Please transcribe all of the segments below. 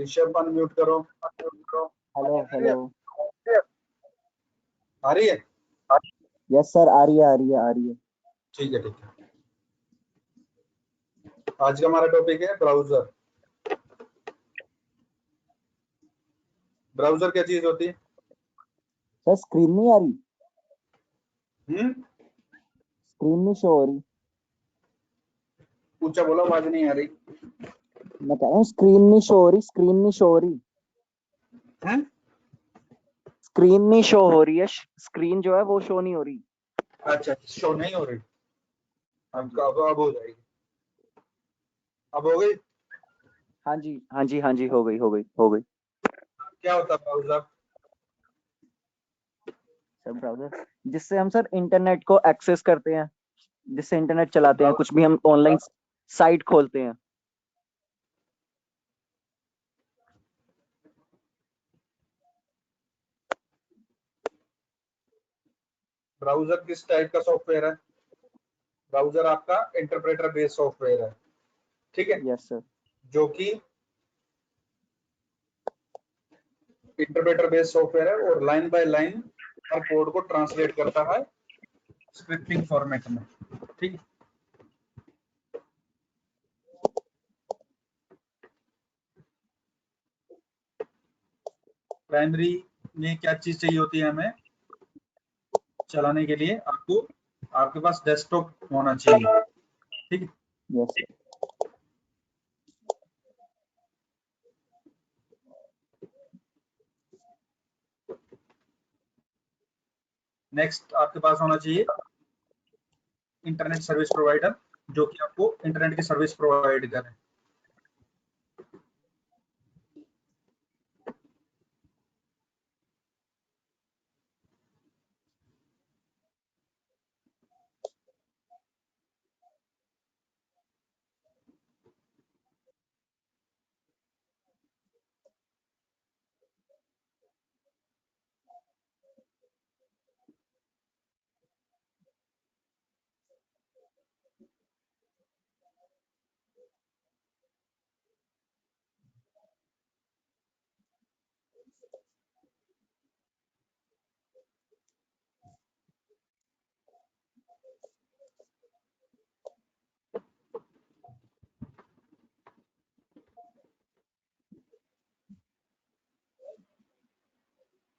Rishabh unmute करो। Hello hello. आ रही है? यस सर, आ रही है आ रही है आ रही है। ठीक है ठीक है। आज का हमारा टॉपिक है ब्राउजर। ब्राउजर क्या चीज होती है? सर स्क्रीन नहीं आ रही, स्क्रीन नहीं शो हो रही। ऊंचा बोलो, आवाज नहीं आ रही। मैं कह रहा हूँ स्क्रीन नहीं शो हो रही, स्क्रीन नहीं शो हो रही। हैं? स्क्रीन नहीं शो हो रही है, स्क्रीन जो है वो शो नहीं हो रही। अच्छा, शो नहीं हो रही। अब हो जाएगी। अब हो गई। हाँ जी हाँ जी हाँ जी, हो गई हो गई हो गई। क्या होता है ब्राउजर? सर ब्राउजर जिससे हम सर इंटरनेट को एक्सेस करते हैं, जिससे इंटरनेट चलाते हैं, कुछ भी हम ऑनलाइन साइट खोलते हैं। ब्राउजर किस टाइप का सॉफ्टवेयर है? ब्राउजर आपका इंटरप्रेटर बेस्ड सॉफ्टवेयर है, ठीक है? Yes sir. जो कि इंटरप्रेटर बेस्ड सॉफ्टवेयर है और line by line her code को ट्रांसलेट करता है स्क्रिप्टिंग फॉर्मेट में, ठीक है? प्राइमरी में क्या चीज चाहिए होती है हमें चलाने के लिए? आपके पास डेस्कटॉप होना चाहिए, ठीक है? Yes sir. नेक्स्ट आपके पास होना चाहिए इंटरनेट सर्विस प्रोवाइडर, जो कि आपको इंटरनेट की सर्विस प्रोवाइड करे।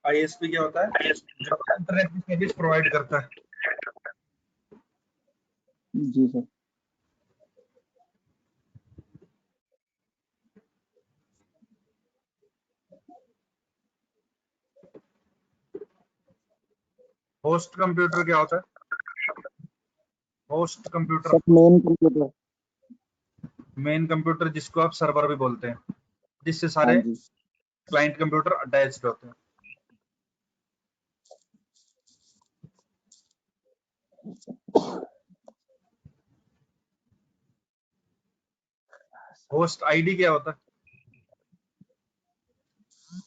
आईएसपी क्या होता है? जो इंटरनेट की सर्विस प्रोवाइड करता है। जी सर। होस्ट कंप्यूटर क्या होता है? Host computer, sir main computer. Main computer जिसको आप सर्वर भी बोलते हैं, जिससे हाँ सारे जी। क्लाइंट कंप्यूटर अटैच्ड होते हैं। होस्ट आईडी क्या होता है?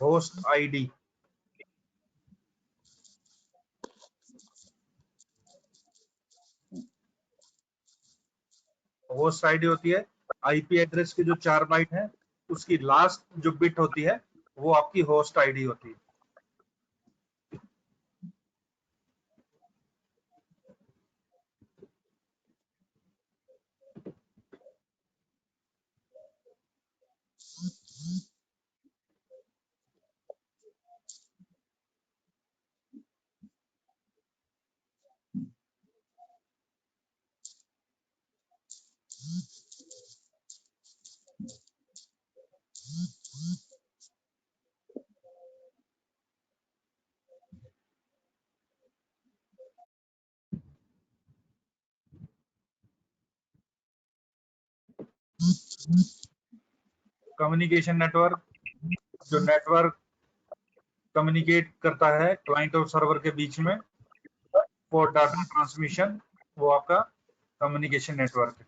होस्ट आईडी होस्ट आईडी होती है आईपी एड्रेस के जो 4 बाइट है, उसकी लास्ट जो बिट होती है वो आपकी होस्ट आईडी होती है। कम्युनिकेशन नेटवर्क, जो नेटवर्क कम्युनिकेट करता है क्लाइंट और सर्वर के बीच में फॉर डाटा ट्रांसमिशन, वो आपका कम्युनिकेशन नेटवर्क है।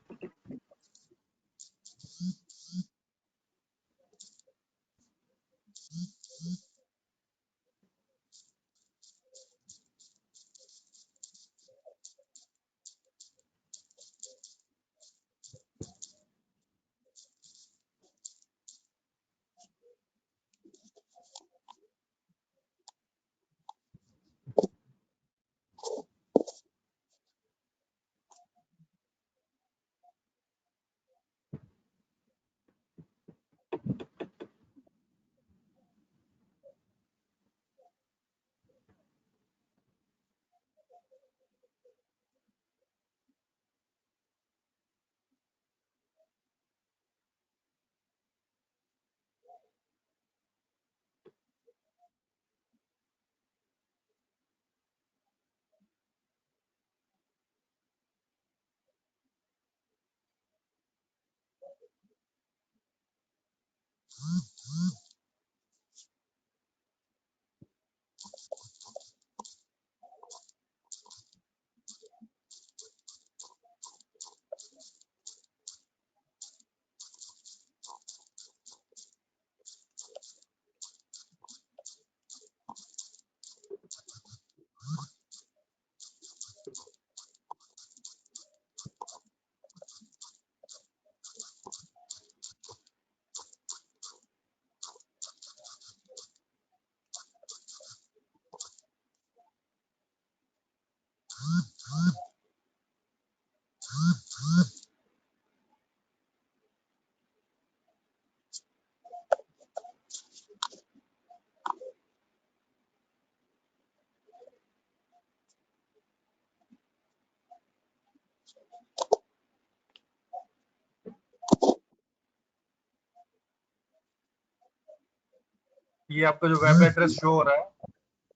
ये आपका जो वेब एड्रेस शो हो रहा है,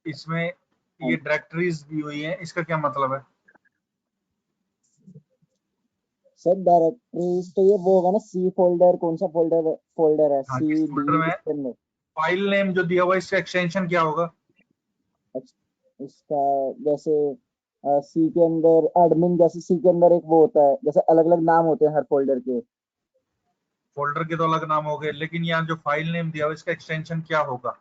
इसमें ये डायरेक्टरीज दी हुई है, इसका क्या मतलब है? सर डायरेक्टरीज तो ये वो होगा ना, सी फोल्डर, कौन सा फोल्डर है, हाँ, सी किस डी फोल्डर में है? इसके अंदर। फाइल नेम जो दिया हुआ है, इसका एक्सटेंशन क्या होगा? इसका जैसे सी के अंदर एडमिन, जैसे सी के अंदर एक वो होता है, जैसे अलग अलग नाम होते हैं हर फोल्डर के। फोल्डर के तो अलग नाम हो गए, लेकिन यहाँ जो फाइल नेम दिया हुआ है, इसका एक्सटेंशन क्या होगा?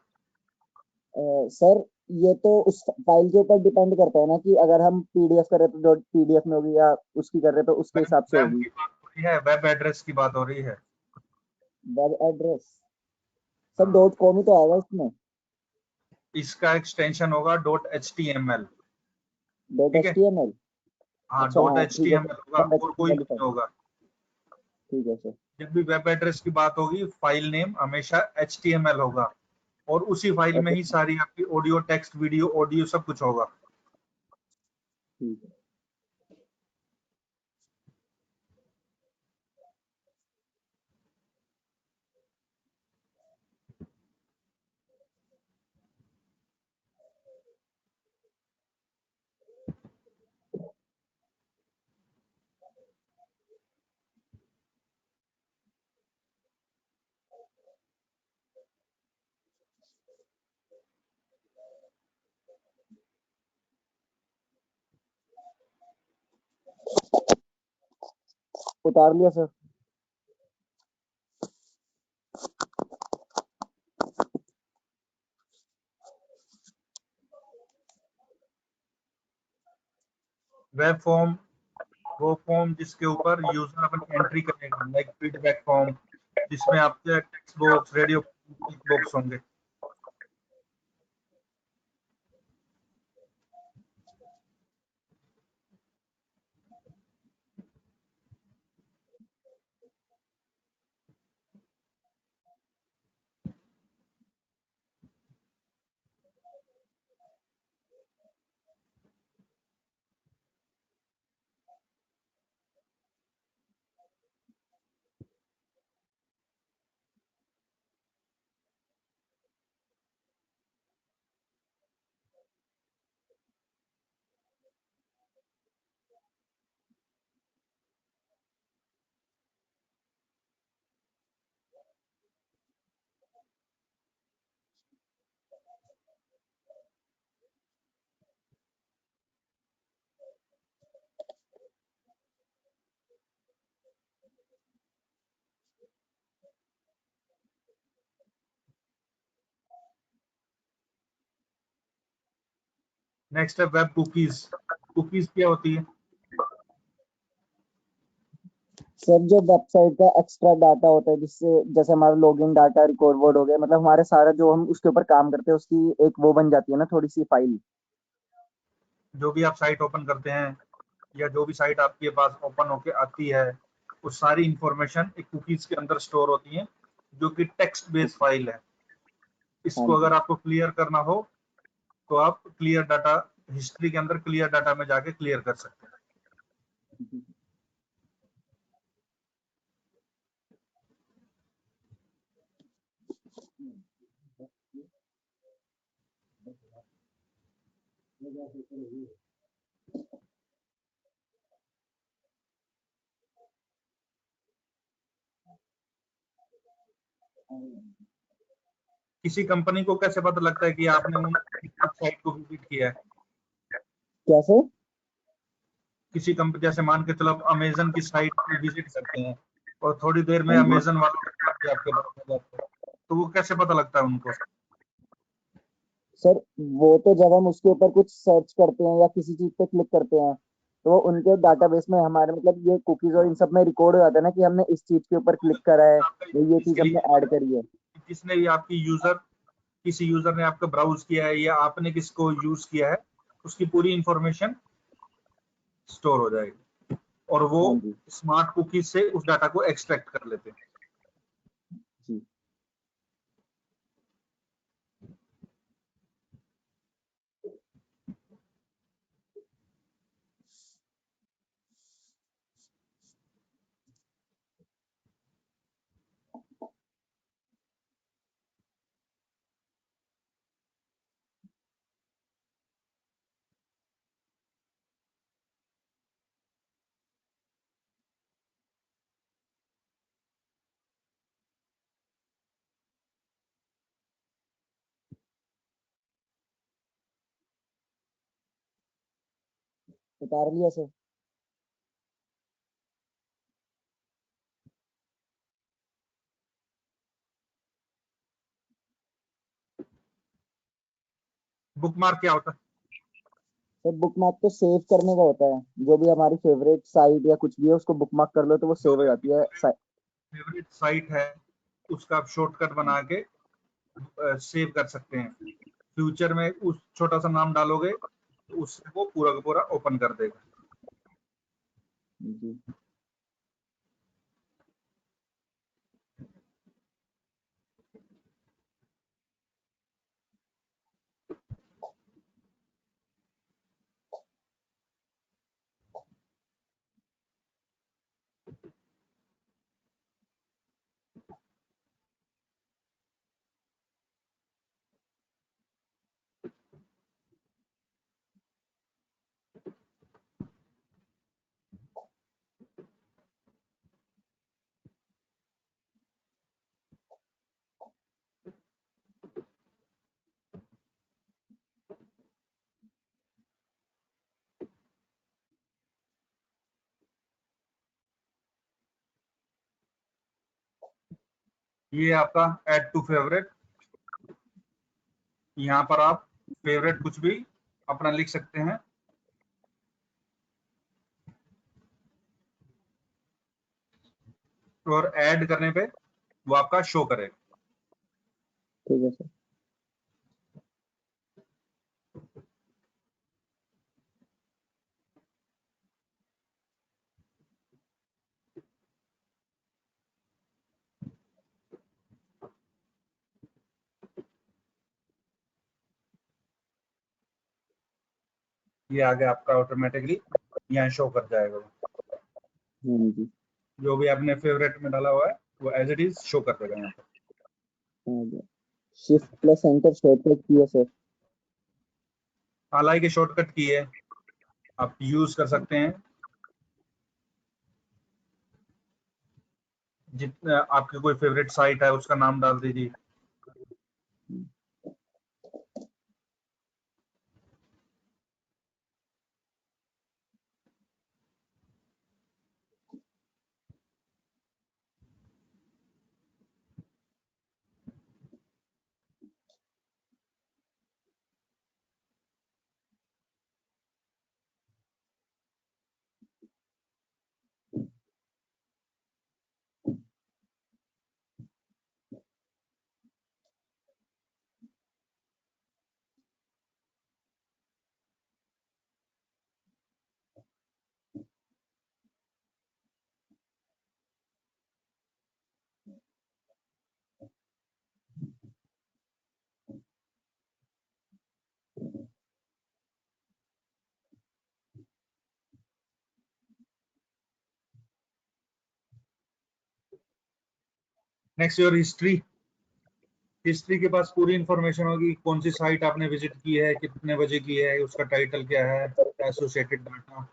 सर ये तो उस फाइल के ऊपर डिपेंड करता है ना, कि अगर हम पीडीएफ कर रहे हैं तो डॉट पीडीएफ में होगी, या उसकी कर रहे हैं तो उसके वेब हिसाब से वेब होगी। की बात हो रही है, वेब एड्रेस की बात हो रही है। वेब एड्रेस सर हाँ, डॉट कॉम ही तो आएगा इसमें। इसका एक्सटेंशन होगा .html। डॉट ठीक एच है, टी एम एल। हाँ, अच्छा हाँ ठीक है .html होगा, सर, और कोई भी HTML नहीं होगा। ठीक है सर। जब भी वेब एड्रेस की बात होगी, फाइल नेम हमेशा HTML होगा, और उसी फाइल में ओके ही सारी आपकी ऑडियो, टेक्स्ट, वीडियो, ऑडियो सब कुछ होगा। ठीक है। उतार लिया सर। वेब फॉर्म वो फॉर्म जिसके ऊपर यूजर अपनी एंट्री करेगा, लाइक फीडबैक फॉर्म, जिसमें आपके टेक्स्ट बॉक्स, रेडियो बॉक्स होंगे। नेक्स्ट है वेब कुकीज। कुकीज क्या होती है? सर जो वेबसाइट का एक्स्ट्रा डाटा होता है, जिससे जैसे हमारा लॉगिन डाटा, रिकॉर्ड वर्ड हो गया, मतलब हमारे सारा जो हम उसके ऊपर काम करते हैं उसकी एक वो बन जाती है ना, थोड़ी सी फाइल। जो भी आप साइट ओपन करते हैं, या जो भी साइट आपके पास ओपन होके आती है, वो सारी इंफॉर्मेशन एक कुकीज के अंदर स्टोर होती है, जो कि टेक्स्ट बेस्ड फाइल है। हाँ इसको जी। अगर आपको क्लियर करना हो, तो आप क्लियर डाटा हिस्ट्री के अंदर क्लियर डाटा में जाके क्लियर कर सकते हैं। किसी कंपनी को कैसे पता लगता है कि आपने उन साइट को विजिट किया है? कैसे? किसी कंपनी, जैसे मान के चलो आप अमेजन की साइट पे विजिट करते हैं और थोड़ी देर में हाँ जी। अमेजन वालों के आपके पास आ जाते हैं, तो वो कैसे पता लगता है उनको? सर वो तो जब हम उसके ऊपर कुछ सर्च करते हैं या किसी चीज पे क्लिक करते हैं, तो उनके डाटाबेस में हमारे मतलब ये कुकीज और इन सब में रिकॉर्ड हो जाता है ना कि हमने इस चीज के ऊपर क्लिक करा है या ये चीज इसके हमने लिए ऐड करी है। जिसने भी आपकी किसी यूजर ने आपका ब्राउज किया है या आपने किसको यूज किया है, उसकी पूरी इंफॉर्मेशन स्टोर हो जाएगी और वो हाँ जी। स्मार्ट कुकीज से उस डाटा को एक्सट्रैक्ट कर लेते हैं। जी। उतार लिया सर। बुकमार्क क्या होता है? सर बुकमार्क तो सेव करने का होता है, जो भी हमारी फेवरेट साइट या कुछ भी है उसको बुकमार्क कर लो तो वो जो सेव हो जाती है फेवरेट साइट है उसका आप शॉर्टकट बना के सेव कर सकते हैं। फ्यूचर में उस छोटा सा नाम डालोगे तो उससे वो पूरा का पूरा ओपन कर देगा। जी। ये आपका ऐड टू फेवरेट। यहाँ पर आप फेवरेट कुछ भी अपना लिख सकते हैं और ऐड करने पे वो आपका शो करेगा। ठीक है सर। ये आगे आपका ऑटोमेटिकली यहाँ शो कर जाएगा। हाँ जी। जो भी आपने फेवरेट में डाला हुआ है वो एज इट इज शो कर देगा यहाँ पर। शिफ्ट प्लस एंटर शॉर्टकट किया सर। हालांकि शॉर्टकट की है आप यूज कर सकते हैं। जितना आपकी कोई फेवरेट साइट है उसका नाम डाल दीजिए। Next your history. हिस्ट्री के पास पूरी इंफॉर्मेशन होगी, कौन सी साइट आपने विजिट की है, कितने बजे की है, उसका टाइटल क्या है, एसोसिएटेड डाटा।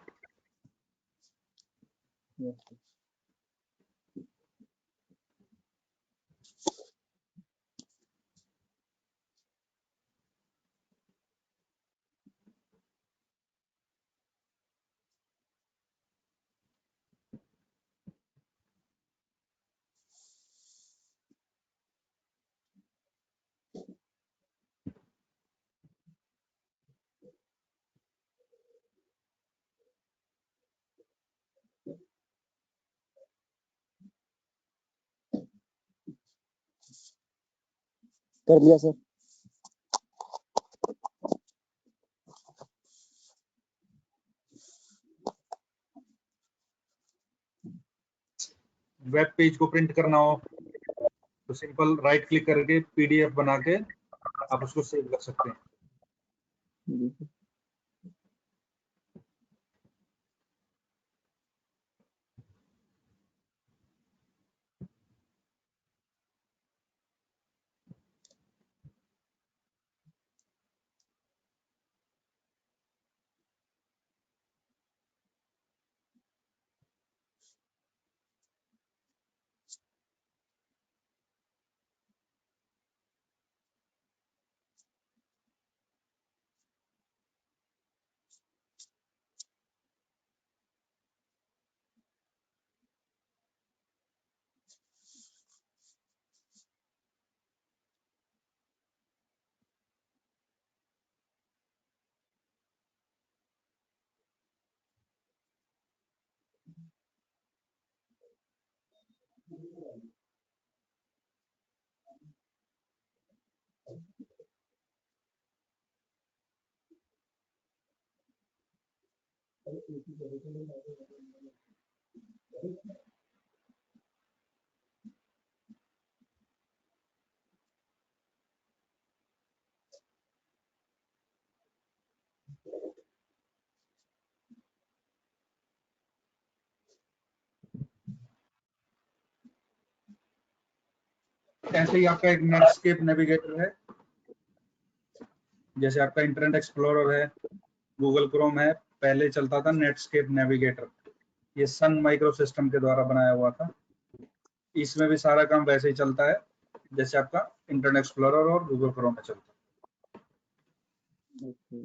कर लिया सर। वेब पेज को प्रिंट करना हो तो सिंपल राइट क्लिक करके पीडीएफ बना के आप उसको सेव कर सकते हैं। जी सर। ऐसे ही आपका एक नेटस्केप नेविगेटर है, जैसे आपका इंटरनेट एक्सप्लोरर है, गूगल क्रोम है, पहले चलता था नेटस्केप नेविगेटर, ये सन माइक्रो सिस्टम के द्वारा बनाया हुआ था। इसमें भी सारा काम वैसे ही चलता है जैसे आपका इंटरनेट एक्सप्लोरर और गूगल क्रोम में चलता ओके।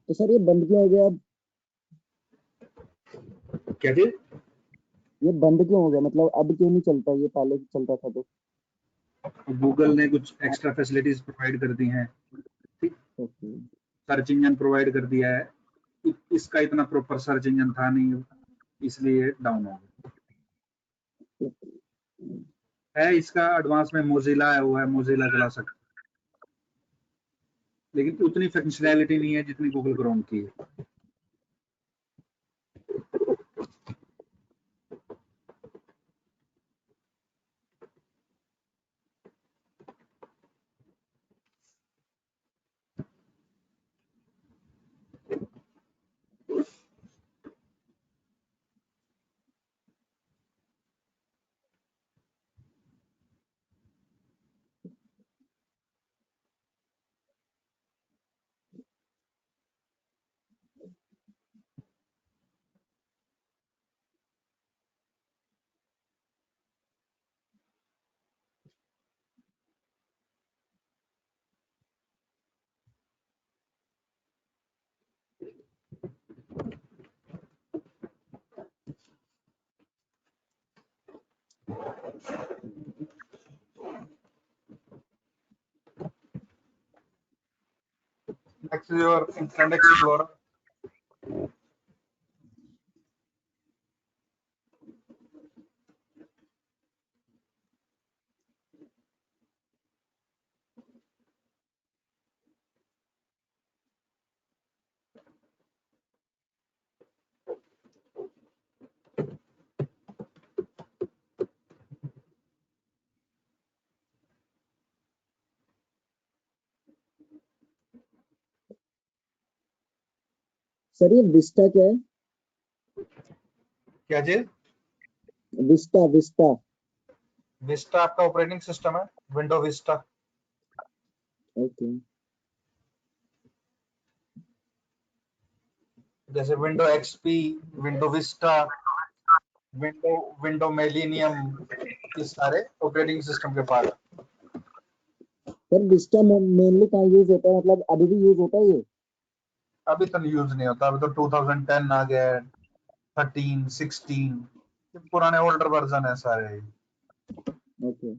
तो सर ये बंद क्यों हो गया अब? है। क्या चीज? ये बंद क्यों हो गया, मतलब अब क्यों नहीं चलता, ये पहले चलता था तो? गूगल ने कुछ एक्स्ट्रा फैसिलिटीज प्रोवाइड कर दी हैं, ओके। सर्च इंजन प्रोवाइड कर दिया है, इसका इतना प्रॉपर सर्च इंजन था नहीं, इसलिए डाउन हो गया है। इसका एडवांस में मोजिला आया हुआ है, मोजिला चला सकते, लेकिन उतनी फंक्शनैलिटी नहीं है जितनी गूगल क्रोम की है। Next is your Internet Explorer. Sir ये विस्टा क्या है? क्या चीज? Vista, Vista. विस्टा आपका ऑपरेटिंग सिस्टम है, विंडो विस्टा। ओके। जैसे window XP, window Vista, window window millennium, ये सारे ऑपरेटिंग सिस्टम के पार्ट हैं। सर विस्टा मेनली कहाँ यूज होता है, मतलब अभी भी यूज होता है ये? अभी तो यूज नहीं होता, अभी तो 2010 आ गया है, 13, 16, ये पुराने ओल्डर वर्जन है सारे। ओके।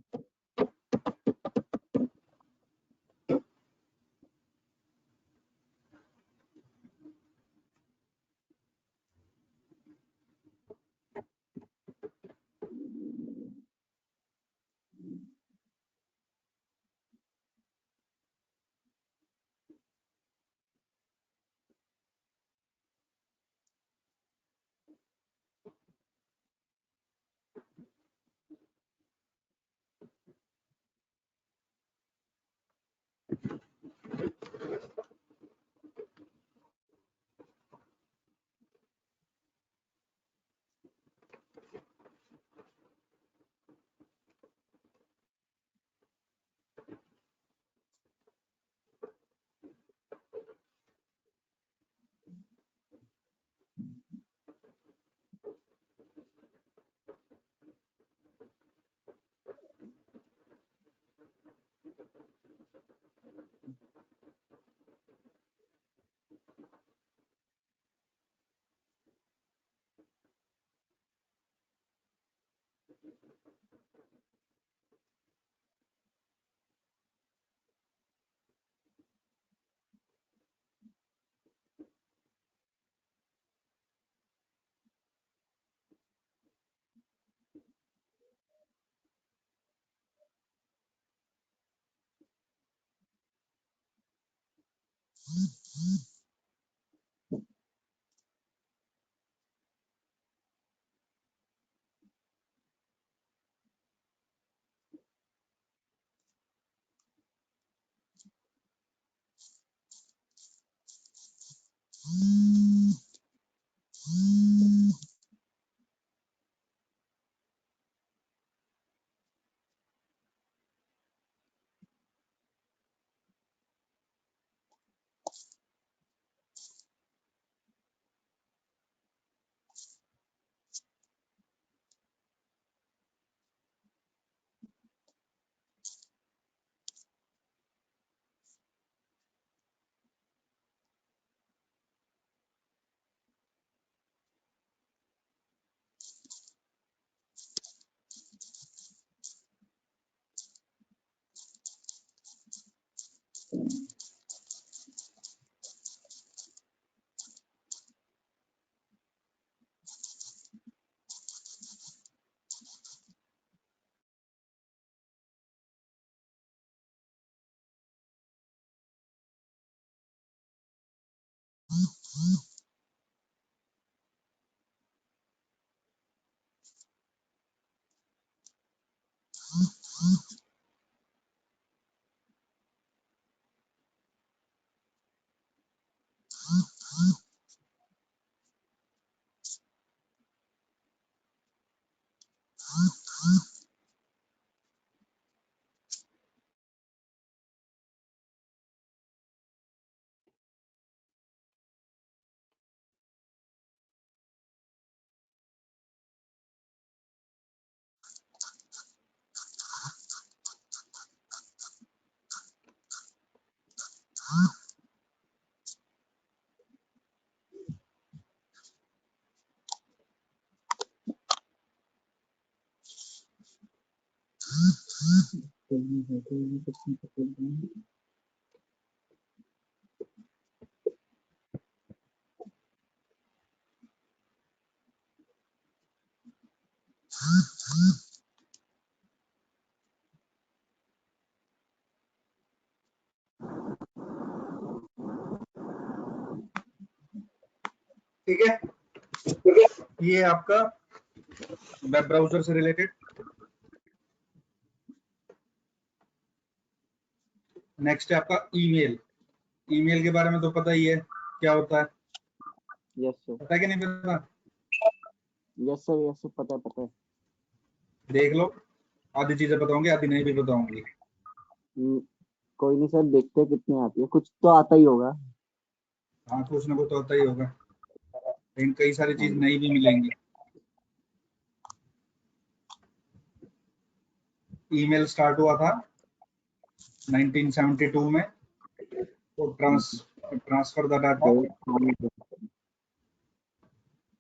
ठीक है, ये आपका वेब ब्राउजर से रिलेटेड। नेक्स्ट है आपका ईमेल। ईमेल के बारे में तो पता ही है क्या होता है। यस सर, पता है कि नहीं पता? यस सर, यस सर, पता है। देख लो, आधी चीजें बताऊंगी, आधी नहीं भी बताऊंगी। कोई नहीं सर, देखते हैं कितनी आती है, कुछ तो आता ही होगा। हाँ, कुछ ना कुछ तो होता ही होगा, लेकिन कई सारी हाँ चीज जी। नहीं भी मिलेंगी। ईमेल स्टार्ट हुआ था 1972 में, तो transfer the data.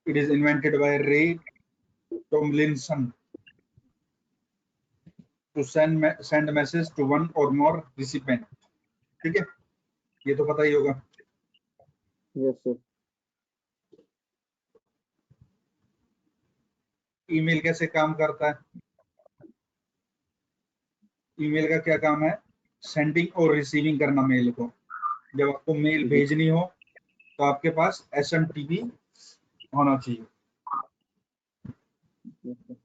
It is invented by Ray Tomlinson to send message to one और मोर रिसिपेंट। ठीक है, ये तो पता ही होगा। Yes sir. ईमेल कैसे काम करता है? ईमेल का क्या काम है? सेंडिंग और रिसीविंग करना मेल को। जब आपको मेल भेजनी हो तो आपके पास SMTP होना चाहिए। Yes sir.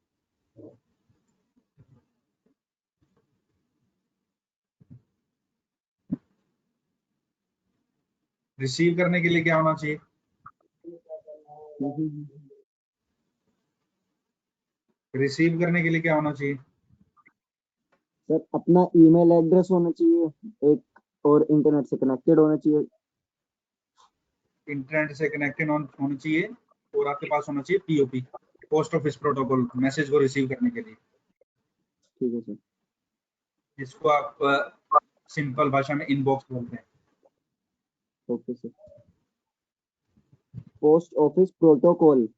रिसीव करने के लिए क्या होना चाहिए? रिसीव करने के लिए क्या होना चाहिए? सर अपना ईमेल एड्रेस होना चाहिए एक, और इंटरनेट से कनेक्टेड होना चाहिए। इंटरनेट से कनेक्टेड होना चाहिए और आपके पास होना चाहिए POP, post office protocol, message को रिसीव करने के लिए, ठीक है सर। जिसको आप सिंपल भाषा में इनबॉक्स बोलते हैं। Okay sir. Post office protocol.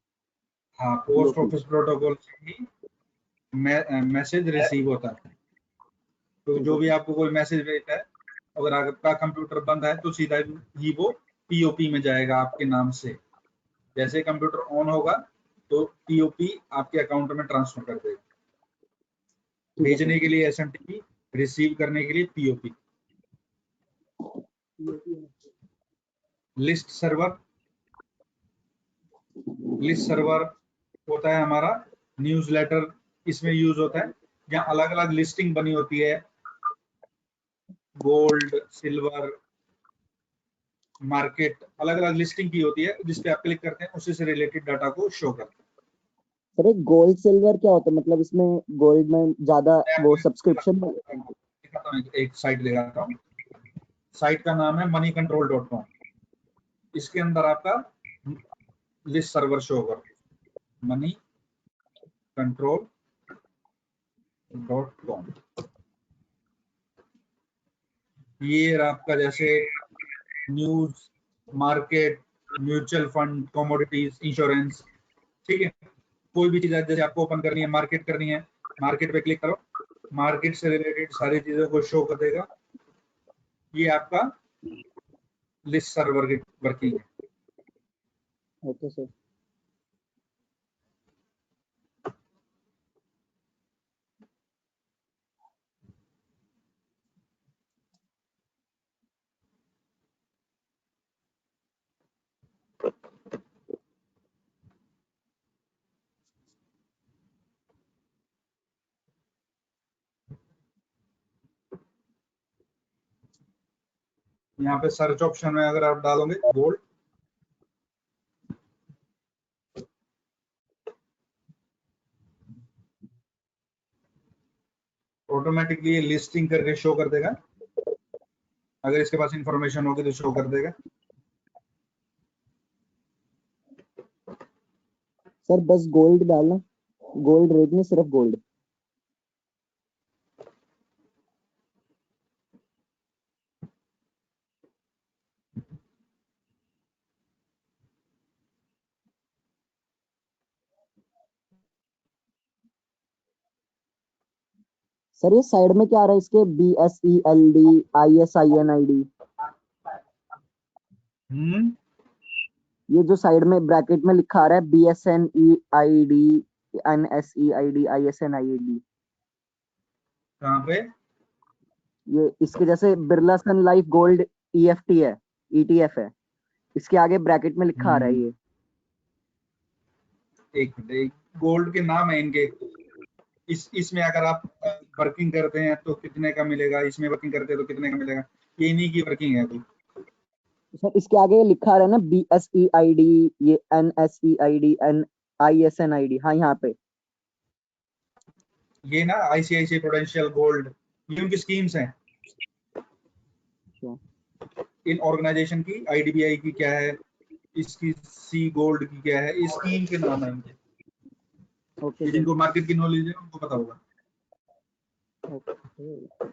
हाँ, पोस्ट पीओपी। ऑफिस प्रोटोकॉल से ही मैसेज रिसीव होता है। तो ठीक जो है भी सर। आपको कोई मैसेज भेजता है, अगर आपका कंप्यूटर बंद है तो सीधा ही वो पीओपी में जाएगा आपके नाम से। जैसे कंप्यूटर ऑन होगा तो पीओपी आपके अकाउंट में ट्रांसफर कर देगा। ठीक है भेजने सर। के लिए एसएमटीपी, रिसीव करने के लिए POP. List server, list server होता है हमारा न्यूज़लेटर, इसमें यूज होता है, जहाँ अलग अलग लिस्टिंग बनी होती है, गोल्ड, सिल्वर, मार्केट, अलग अलग लिस्टिंग की होती है, जिस पे आप क्लिक करते हैं उसी से रिलेटेड डाटा को शो करते सर एक गोल्ड सिल्वर क्या होता है, मतलब इसमें गोल्ड में ज्यादा हैं। वो सब्सक्रिप्शन। दिखाता हूँ, एक साइट दिखाता हूँ। साइट का नाम है moneycontrol.com। इसके अंदर आपका लिस्ट सर्वर शो होगा, moneycontrol.com। ये आपका जैसे news, market, mutual fund, commodities, insurance, ठीक है। कोई भी चीज जैसे आपको ओपन करनी है, मार्केट करनी है, मार्केट पे क्लिक करो, मार्केट से रिलेटेड सारी चीजों को शो कर देगा। ये आपका लिस्ट सर्वर की वर्किंग है। Okay sir. यहाँ पे सर्च ऑप्शन में अगर आप डालोगे गोल्ड, ऑटोमेटिकली ये लिस्टिंग करके शो कर देगा। अगर इसके पास इंफॉर्मेशन होगी तो शो कर देगा। सर बस गोल्ड डालना, गोल्ड रेट में सिर्फ गोल्ड। सर ये साइड में क्या आ रहा है इसके, BSELD, ISIN ID। हम्म, ये जो साइड में ब्रैकेट में लिखा आ रहा है BSNEID, NSEID, ISNID। कहाँ पे? ये इसके जैसे बिरला सन लाइफ गोल्ड EFT है, ETF है, इसके आगे ब्रैकेट में लिखा आ रहा है ये। एक मिनट, गोल्ड के नाम है इनके। इसमें अगर आप वर्किंग करते हैं तो कितने का मिलेगा, इसमें वर्किंग करते हैं तो कितने का मिलेगा, ये इन्हीं की वर्किंग है अभी। सर इसके आगे ये लिखा आ रहा है ना BSEID, ये NSEID, ISNID। हाँ यहाँ पे। ये ना आईसीआईसीआई प्रूडेंशियल गोल्ड, ये उनकी स्कीम्स हैं। अच्छा। इन ऑर्गेनाइजेशन की, आईडीबीआई की क्या है, इसकी सी गोल्ड की क्या है, इस स्कीम के नाम है इनके। ओके ये सर। जिनको मार्केट की नॉलेज है उनको पता होगा। ओके।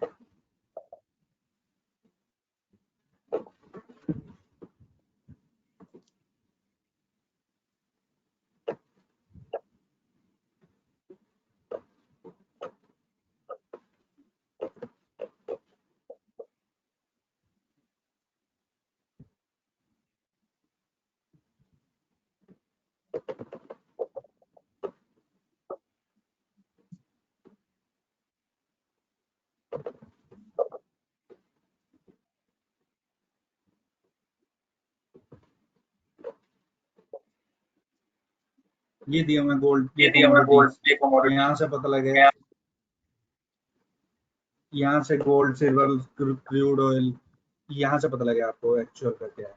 ये दिया मैं गोल्ड, ये ये दिया मैं गोल्ड, कमोडिटीज, ये कमोडिटी। यहाँ से पता लगेगा। यहाँ से गोल्ड, सिल्वर, क्रूड ऑयल, यहाँ से पता लगेगा आपको एक्चुअल का क्या है।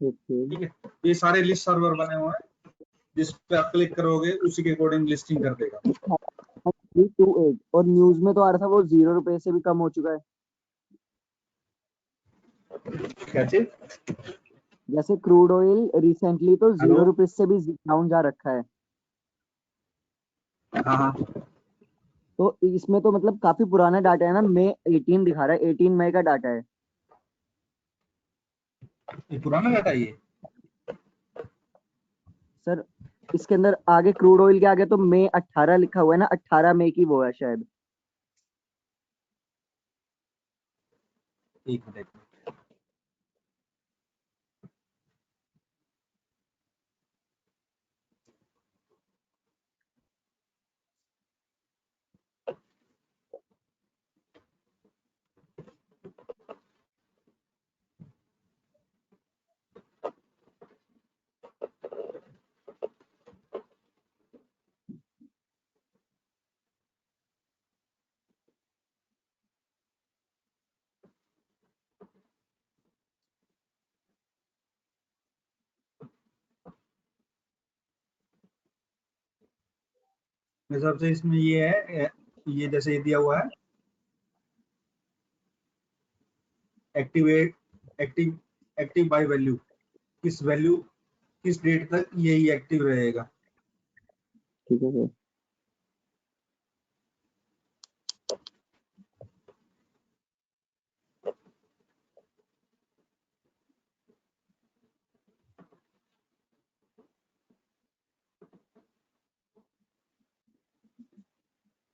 ओके। ठीक है, ये सारे लिस्ट सर्वर बने हुए हैं, जिस पे आप क्लिक करोगे उसी के अकॉर्डिंग लिस्टिंग कर देगा। 328 और न्यूज में तो आ रहा था वो 0 रुपए से भी कम हो चुका है। क्या चीज? जैसे क्रूड ऑयल रिसेंटली तो 0 हेलो। रुपए से भी डाउन जा रखा है। हाँ हाँ, तो इसमें तो मतलब काफी पुराना डाटा है ना, मई 18 दिखा रहा है, 18 मई का डाटा है। ये पुराना डाटा है ये। सर इसके अंदर आगे क्रूड ऑयल के आगे तो मई 18 लिखा हुआ है ना, 18 मई की वो है शायद। एक मिनट। मेरे हिसाब से इसमें ये है, ये जैसे ये दिया हुआ है, activate active active by value, किस वैल्यू किस डेट तक यही एक्टिव रहेगा। ठीक है सर।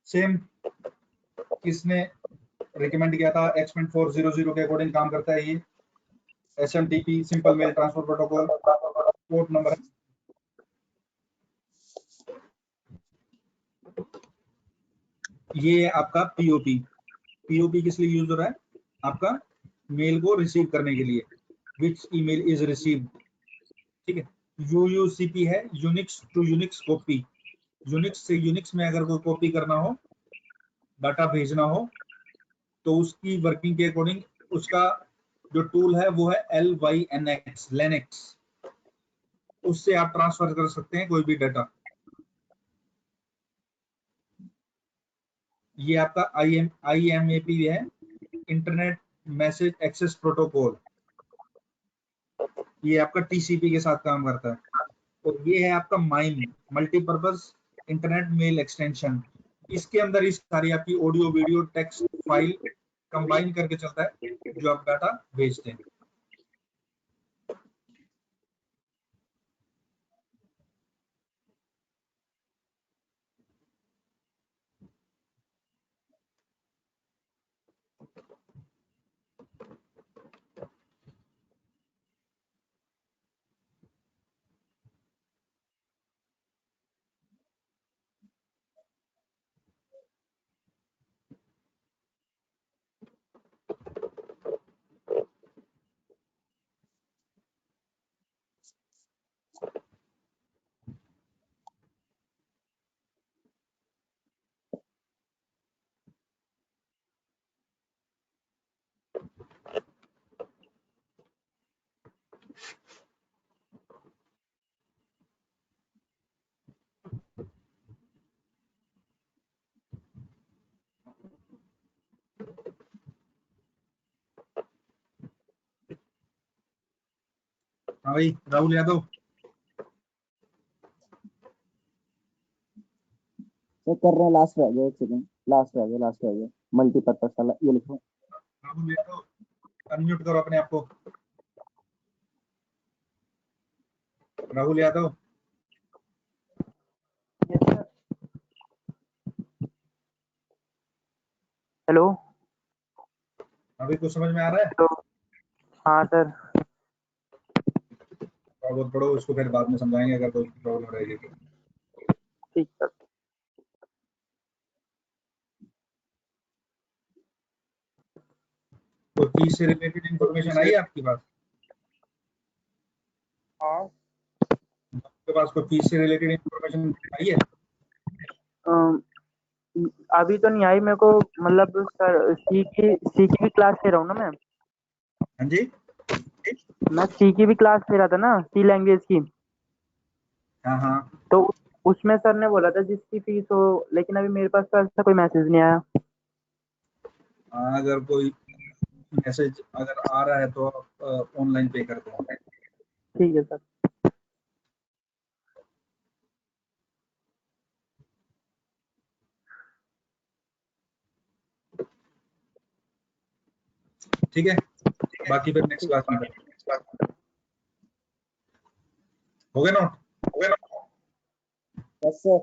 सेम किसने रिकमेंड किया था? एक्सपेंट 400 के अकॉर्डिंग काम करता है ये। SMTP simple mail transfer protocol, port number. ये है आपका POP। POP किस लिए यूज हो रहा है? आपका मेल को रिसीव करने के लिए, विच ईमेल इज रिसीव्ड। ठीक है। UUCP है, Unix to Unix copy. Unix से यूनिक्स में अगर कोई कॉपी करना हो, डाटा भेजना हो, तो उसकी वर्किंग के अकॉर्डिंग उसका जो टूल है वो है LYNX, लेनेक्स। उससे आप ट्रांसफर कर सकते हैं कोई भी डाटा। ये आपका IMAP है, इंटरनेट मैसेज एक्सेस प्रोटोकॉल। ये आपका TCP के साथ काम करता है। और ये है आपका MIME, multipurpose internet mail extension. इसके अंदर इस सारी आपकी audio video text file combine करके चलता है, जो आप डाटा भेजते हैं। हाँ भाई, राहुल यादव। सर कर रहे हैं, लास्ट रह गया, एक सेकंड, लास्ट रह गया मल्टीपर्पज वाला, ये लिखो। राहुल यादव, अनम्यूट करो अपने आप को। राहुल यादव। हेलो। अभी कुछ समझ में आ रहा है? हेलो। हाँ सर। थोड़ा बहुत पढ़ो, उसको फिर बाद में समझाएंगे अगर कोई प्रॉब्लम रहेगी तो। ठीक सर। तो फीस से रिलेटेड इंफॉर्मेशन आई है आपके पास? हाँ। आपके पास कोई फीस से रिलेटेड इंफॉर्मेशन आई है? अम, अभी तो नहीं आई मेरे को, मतलब सर सी की क्लास ले रहा हूँ ना मैं। हाँ जी। मैं सी की भी क्लास ले रहा था ना, सी लैंग्वेज की। हाँ हाँ। तो उसमें सर ने बोला था जिसकी फीस हो, लेकिन अभी मेरे पास तो ऐसा कोई मैसेज नहीं आया। हाँ, अगर कोई मैसेज अगर आ रहा है तो आप ऑनलाइन पे कर दो। ठीक है सर। ठीक है, बाकी फिर नेक्स्ट क्लास में करेंगे। हो गया नोट? बस सर।